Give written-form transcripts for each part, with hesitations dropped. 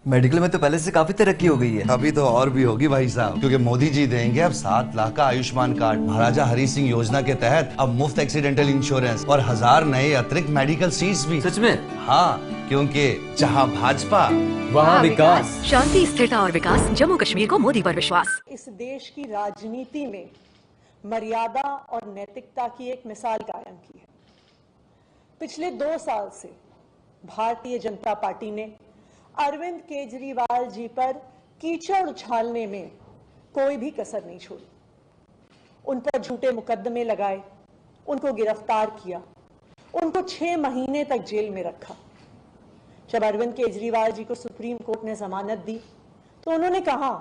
Medical में तो पहले से काफी तरक्की हो गई है। अभी तो और भी होगी भाई साहब, क्योंकि मोदी जी देंगे अब 7 लाख का आयुष्मान कार्ड। महाराजा हरि सिंह योजना के तहत अब मुफ्त एक्सीडेंटल इंश्योरेंस और 1000 नए अतिरिक्त मेडिकल सीट्स भी। सच में? हाँ, क्योंकि जहाँ भाजपा वहाँ विकास। शांति, स्थिरता और विकास, जम्मू कश्मीर को मोदी पर विश्वास। इस देश की राजनीति में मर्यादा और नैतिकता की एक मिसाल कायम की है। पिछले 2 साल से भारतीय जनता पार्टी ने अरविंद केजरीवाल जी पर कीचड़ उछालने में कोई भी कसर नहीं छोड़ी। उन पर झूठे मुकदमे लगाए, उनको गिरफ्तार किया, उनको 6 महीने तक जेल में रखा। जब अरविंद केजरीवाल जी को सुप्रीम कोर्ट ने जमानत दी तो उन्होंने कहा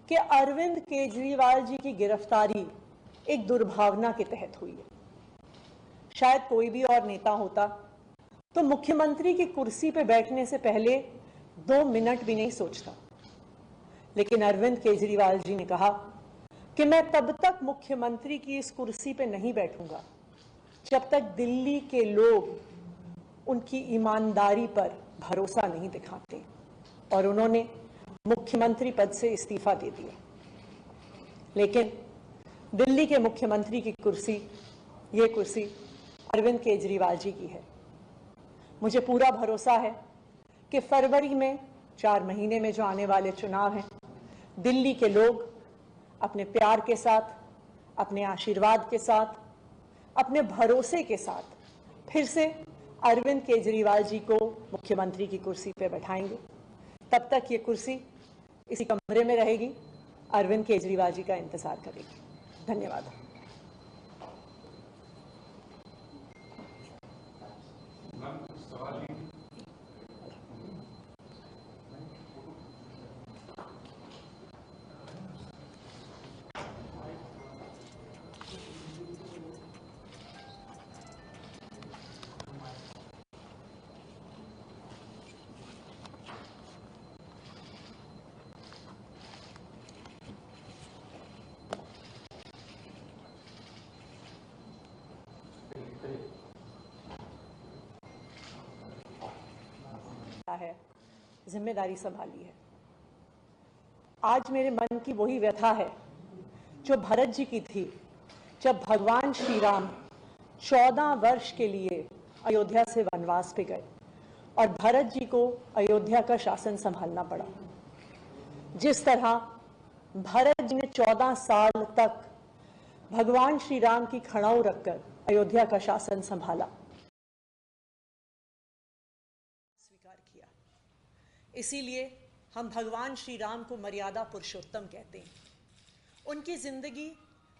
कि अरविंद केजरीवाल जी की गिरफ्तारी एक दुर्भावना के तहत हुई है। शायद कोई भी और नेता होता तो मुख्यमंत्री की कुर्सी पर बैठने से पहले 2 मिनट भी नहीं सोचता, लेकिन अरविंद केजरीवाल जी ने कहा कि मैं तब तक मुख्यमंत्री की इस कुर्सी पे नहीं बैठूंगा जब तक दिल्ली के लोग उनकी ईमानदारी पर भरोसा नहीं दिखाते, और उन्होंने मुख्यमंत्री पद से इस्तीफा दे दिया। लेकिन दिल्ली के मुख्यमंत्री की कुर्सी, ये कुर्सी अरविंद केजरीवाल जी की है। मुझे पूरा भरोसा है कि फरवरी में 4 महीने में जो आने वाले चुनाव हैं, दिल्ली के लोग अपने प्यार के साथ, अपने आशीर्वाद के साथ, अपने भरोसे के साथ फिर से अरविंद केजरीवाल जी को मुख्यमंत्री की कुर्सी पर बैठाएंगे। तब तक ये कुर्सी इसी कमरे में रहेगी, अरविंद केजरीवाल जी का इंतजार करेगी। धन्यवाद। है, जिम्मेदारी संभाली है। आज मेरे मन की वही व्यथा है जो भरत जी की थी जब भगवान श्री राम 14 वर्ष के लिए अयोध्या से वनवास पे गए और भरत जी को अयोध्या का शासन संभालना पड़ा। जिस तरह भरत जी ने 14 साल तक भगवान श्री राम की खड़ाऊ रखकर अयोध्या का शासन संभाला, स्वीकार किया। इसीलिए हम भगवान श्री राम को मर्यादा पुरुषोत्तम कहते हैं। उनकी जिंदगी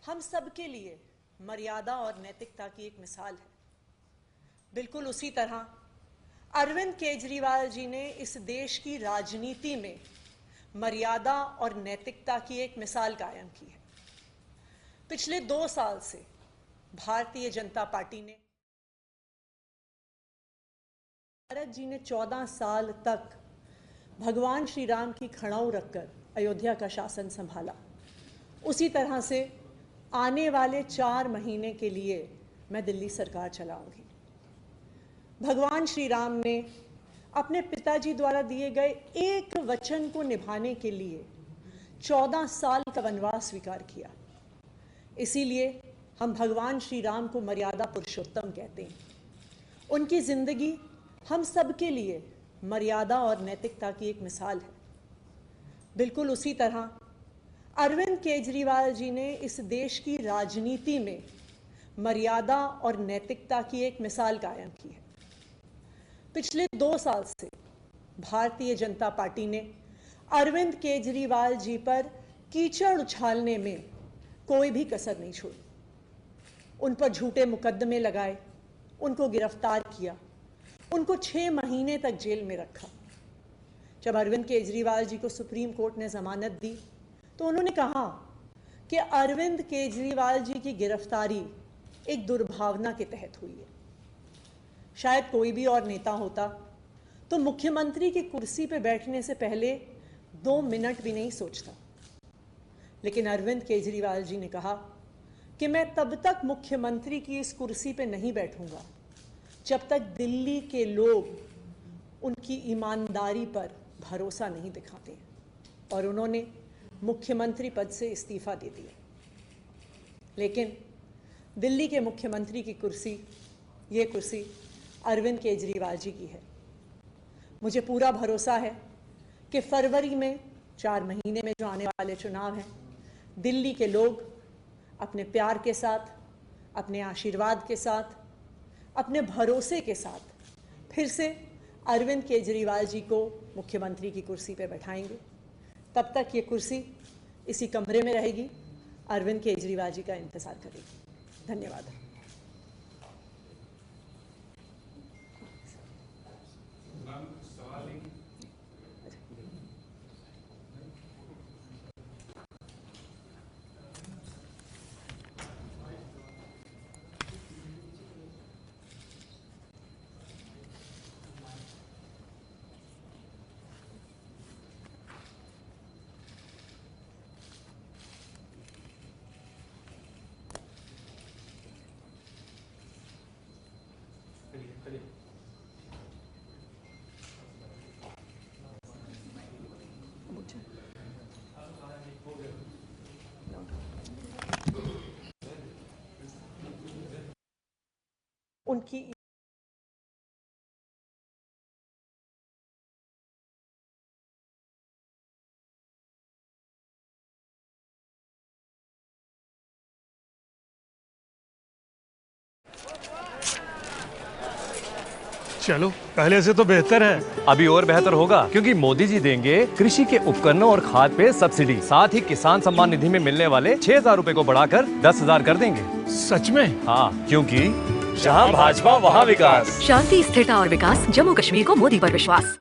हम सबके लिए मर्यादा और नैतिकता की एक मिसाल है। बिल्कुल उसी तरह अरविंद केजरीवाल जी ने इस देश की राजनीति में मर्यादा और नैतिकता की एक मिसाल कायम की है। पिछले 2 साल से भारतीय जनता पार्टी ने भरत जी ने 14 साल तक भगवान श्री राम की खड़ाऊ रखकर अयोध्या का शासन संभाला। उसी तरह से आने वाले 4 महीने के लिए मैं दिल्ली सरकार चलाऊंगी। भगवान श्री राम ने अपने पिताजी द्वारा दिए गए एक वचन को निभाने के लिए 14 साल का वनवास स्वीकार किया। इसीलिए हम भगवान श्री राम को मर्यादा पुरुषोत्तम कहते हैं। उनकी जिंदगी हम सबके लिए मर्यादा और नैतिकता की एक मिसाल है। बिल्कुल उसी तरह अरविंद केजरीवाल जी ने इस देश की राजनीति में मर्यादा और नैतिकता की एक मिसाल कायम की है। पिछले 2 साल से भारतीय जनता पार्टी ने अरविंद केजरीवाल जी पर कीचड़ उछालने में कोई भी कसर नहीं छोड़ी। उन पर झूठे मुकदमे लगाए, उनको गिरफ्तार किया, उनको 6 महीने तक जेल में रखा। जब अरविंद केजरीवाल जी को सुप्रीम कोर्ट ने जमानत दी तो उन्होंने कहा कि अरविंद केजरीवाल जी की गिरफ्तारी एक दुर्भावना के तहत हुई है। शायद कोई भी और नेता होता तो मुख्यमंत्री की कुर्सी पर बैठने से पहले 2 मिनट भी नहीं सोचता, लेकिन अरविंद केजरीवाल जी ने कहा कि मैं तब तक मुख्यमंत्री की इस कुर्सी पर नहीं बैठूंगा जब तक दिल्ली के लोग उनकी ईमानदारी पर भरोसा नहीं दिखाते और उन्होंने मुख्यमंत्री पद से इस्तीफा दे दिया। लेकिन दिल्ली के मुख्यमंत्री की कुर्सी, ये कुर्सी अरविंद केजरीवाल जी की है। मुझे पूरा भरोसा है कि फरवरी में 4 महीने में जो आने वाले चुनाव हैं, दिल्ली के लोग अपने प्यार के साथ, अपने आशीर्वाद के साथ, अपने भरोसे के साथ फिर से अरविंद केजरीवाल जी को मुख्यमंत्री की कुर्सी पर बैठाएंगे। तब तक ये कुर्सी इसी कमरे में रहेगी, अरविंद केजरीवाल जी का इंतजार करेगी। धन्यवाद। उनकी चलो पहले से तो बेहतर है। अभी और बेहतर होगा क्योंकि मोदी जी देंगे कृषि के उपकरणों और खाद पे सब्सिडी, साथ ही किसान सम्मान निधि में मिलने वाले 6,000 रूपए को बढ़ाकर 10,000 कर देंगे। सच में? हाँ, क्योंकि जहाँ भाजपा वहाँ विकास। शांति, स्थिरता और विकास, जम्मू कश्मीर को मोदी पर विश्वास।